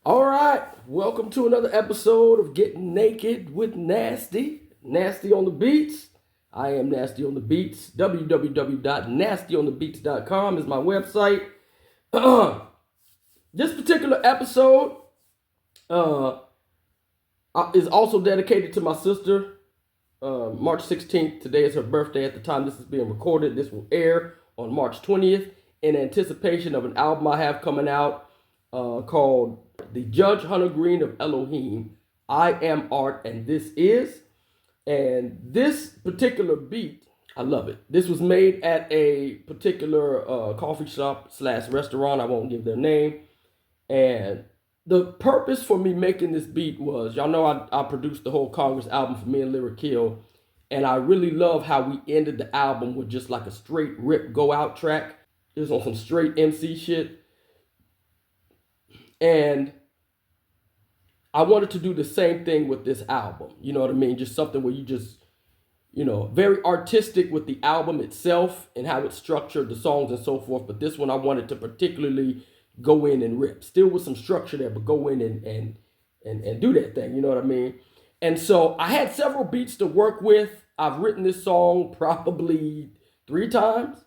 All right, welcome to another episode of Getting Naked with Nasty. Nasty on the Beats. I am Nasty on the Beats. www.nastyonthebeats.com is my website. This particular episode is also dedicated to my sister. March 16th. Today is her birthday. At the time this is being recorded, this will air on March 20th in anticipation of an album I have coming out called The Judge Hunter Green of Elohim. I Am Art and This Is. And this particular beat, I love it. This was made at a particular coffee shop / restaurant. I won't give their name. And the purpose for me making this beat was, y'all know I produced the whole Congress album for me and Lyric Kill. And I really love how we ended the album with just like a straight rip go out track. It was on some straight Emcee shit. And I wanted to do the same thing with this album. You know what I mean? Just something where you just, very artistic with the album itself and how it's structured, the songs and so forth. But this one I wanted to particularly go in and rip. Still with some structure there, but go in and do that thing. You know what I mean? And so I had several beats to work with. I've written this song probably 3 times.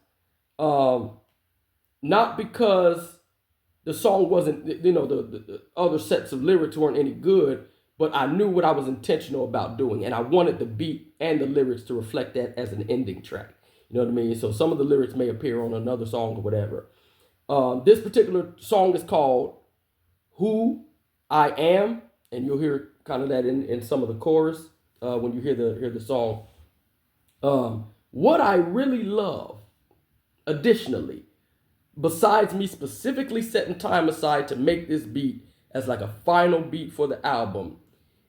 Not because the song wasn't, the other sets of lyrics weren't any good, but I knew what I was intentional about doing. And I wanted the beat and the lyrics to reflect that as an ending track. You know what I mean? So some of the lyrics may appear on another song or whatever. This particular song is called Who I Am. And you'll hear kind of that in some of the chorus when you hear the song. What I really love, additionally, besides me specifically setting time aside to make this beat as like a final beat for the album,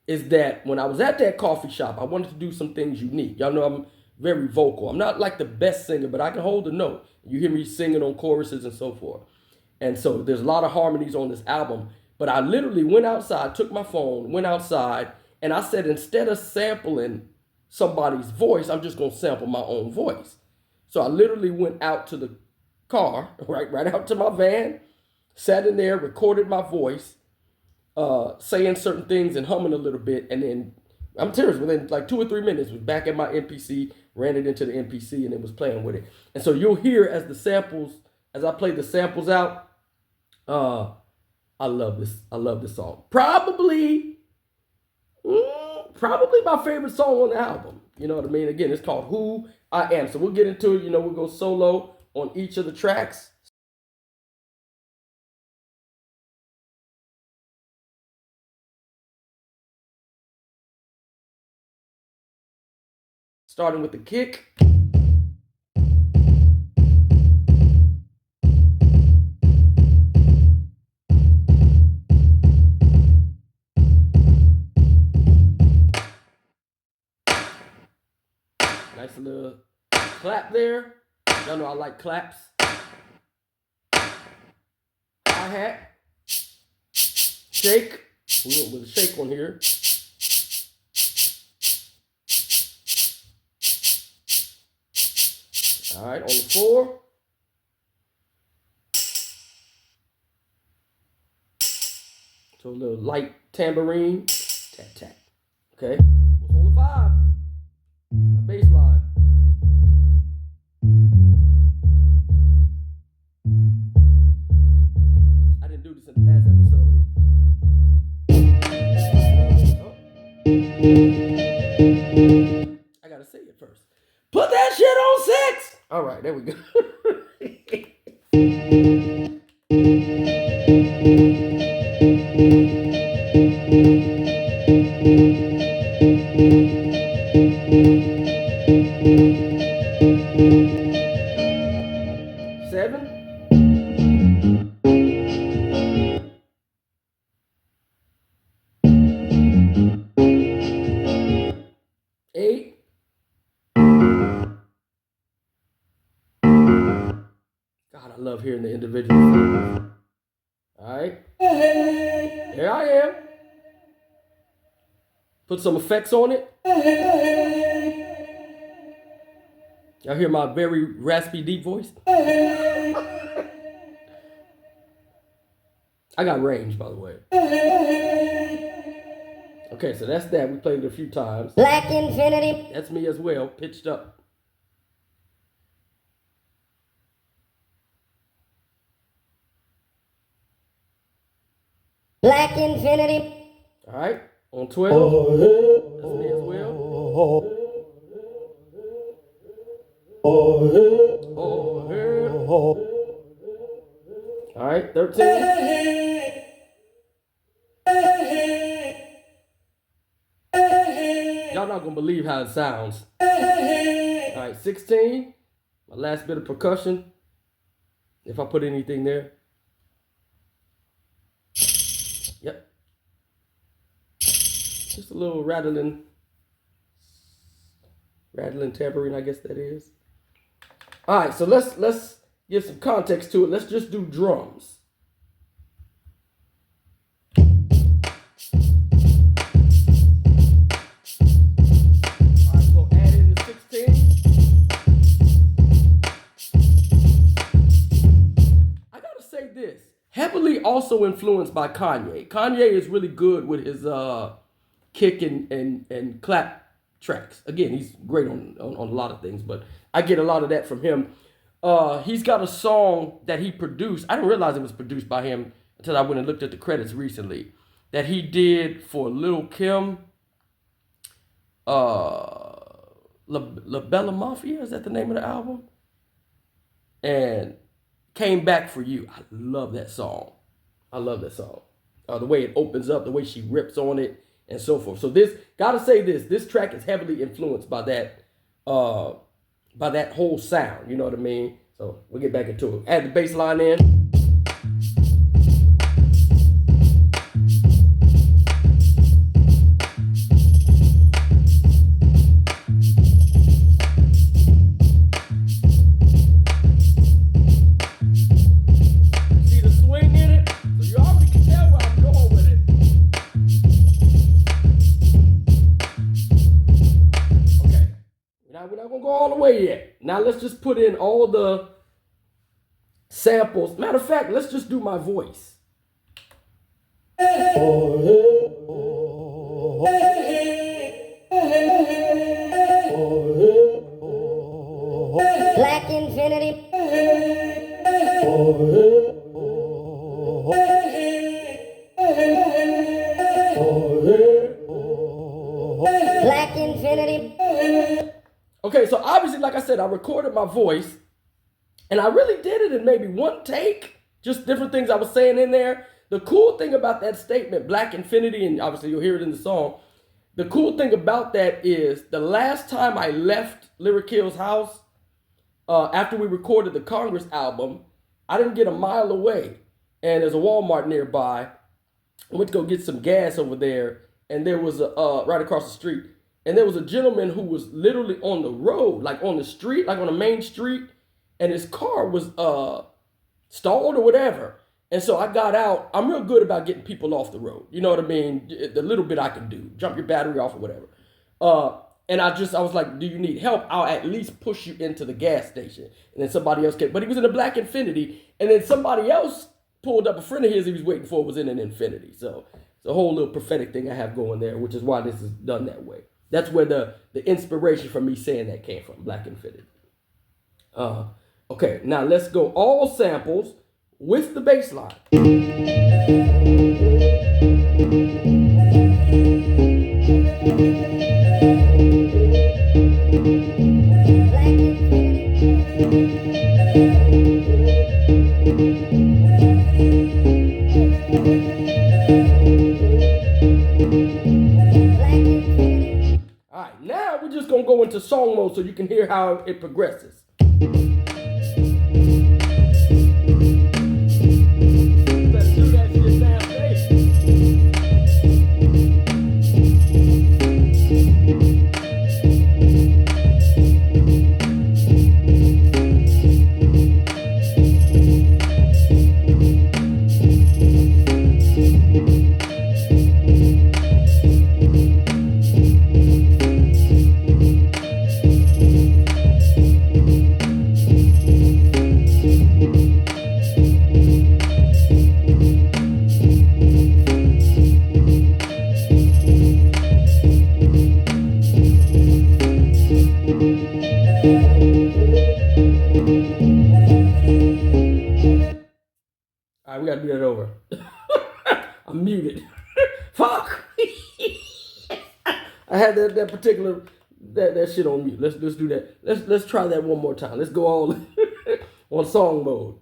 is that when I was at that coffee shop, I wanted to do some things unique. Y'all know I'm very vocal. I'm not like the best singer, but I can hold a note. You hear me singing on choruses and so forth. And so there's a lot of harmonies on this album. But I literally went outside, took my phone, went outside, and I said, instead of sampling somebody's voice, I'm just going to sample my own voice. So I literally went out to the car, right out to my van, sat in there, recorded my voice, saying certain things and humming a little bit, and then I'm serious, within like 2 or 3 minutes, was back at my MPC, ran it into the MPC, and it was playing with it. And so you'll hear as I play the samples out, I love this. I love this song. Probably my favorite song on the album. You know what I mean? Again, it's called Who I Am. So we'll get into it. We'll go solo on each of the tracks. Starting with the kick. Nice little clap there. Y'all know I like claps. Hi-hat. Shake. We went with a shake on here. All right, on the 4. So a little light tambourine. Tap, tap. Okay. What's on the 5? A bass line. I didn't do this in the last episode. Oh. I gotta say it first. Put that shit on 6. All right, there we go. Seven. 8. God, I love hearing the individual things. All right. Here I am. Put some effects on it. Y'all hear my very raspy, deep voice? I I got range, by the way. Okay, so that's that. We played it a few times. Black Infinity. That's me as well, pitched up. Black Infinity. All right, on 12. That's me as well. All right, 13. Y'all not gonna believe how it sounds. All right, 16. My last bit of percussion. If I put anything there. Yep. Just a little rattling tambourine, I guess that is. All right, so let's give some context to it. Let's just do drums. All right, so add in the 16. I gotta say this. Heavily also influenced by Kanye. Kanye is really good with his kick and clap tracks. Again, he's great on a lot of things, but I get a lot of that from him. He's got a song that he produced. I didn't realize it was produced by him until I went and looked at the credits recently. That he did for Lil' Kim. La Bella Mafia, is that the name of the album? And Came Back For You. I love that song. I love that song. The way it opens up, the way she rips on it, and so forth. So this, gotta say this track is heavily influenced by that whole sound. You know what I mean? So we'll get back into it. Add the bass line in. We're not gonna go all the way yet. Now let's just put in all the samples. Matter of fact, let's just do my voice. Black Infinity. Black Infinity. Okay, so obviously, like I said, I recorded my voice, and I really did it in maybe one take, just different things I was saying in there. The cool thing about that statement, Black Infinity, and obviously you'll hear it in the song, the cool thing about that is the last time I left Lyric Hill's house, after we recorded the Congress album, I didn't get a mile away, and there's a Walmart nearby. I went to go get some gas over there, and there was a, right across the street, and there was a gentleman who was literally on the road, like on the street, like on the main street, and his car was stalled or whatever. And so I got out. I'm real good about getting people off the road. You know what I mean? The little bit I can do, jump your battery off or whatever. And I was like, do you need help? I'll at least push you into the gas station. And then somebody else came, but he was in a Black Infinity. And then somebody else pulled up, a friend of his he was waiting for was in an Infinity. So it's a whole little prophetic thing I have going there, which is why this is done that way. That's where the inspiration for me saying that came from, Black Infinity. Okay, now let's go all samples with the bass line. All right, now we're just gonna go into song mode so you can hear how it progresses. I'm muted. Fuck. I had that particular that shit on mute. Let's do that. Let's try that one more time. Let's go on on song mode.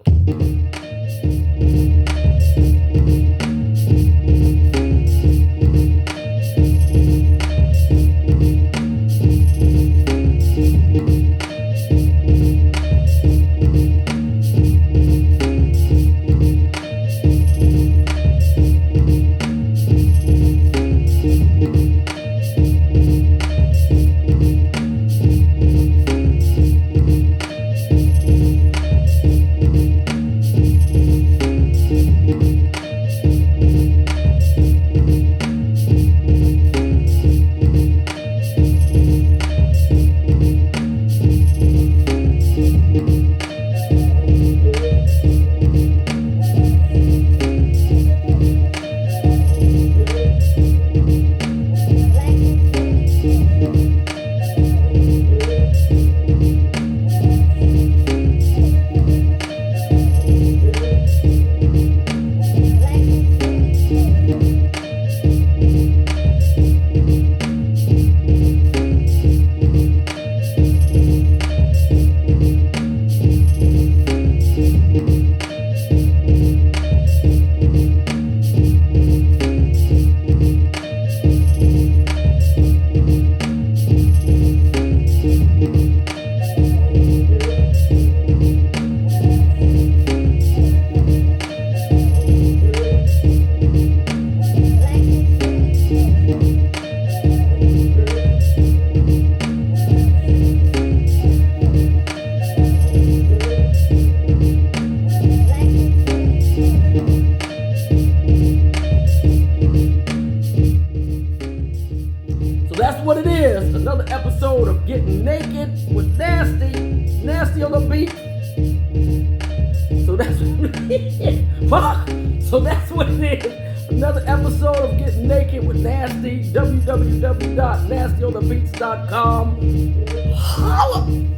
That's what it is. Another episode of Getting Naked with Nasty on the beat. So that's what it is. Fuck. So that's what it is. Another episode of Getting Naked with Nasty. www.nastyonthebeats.com. Holla.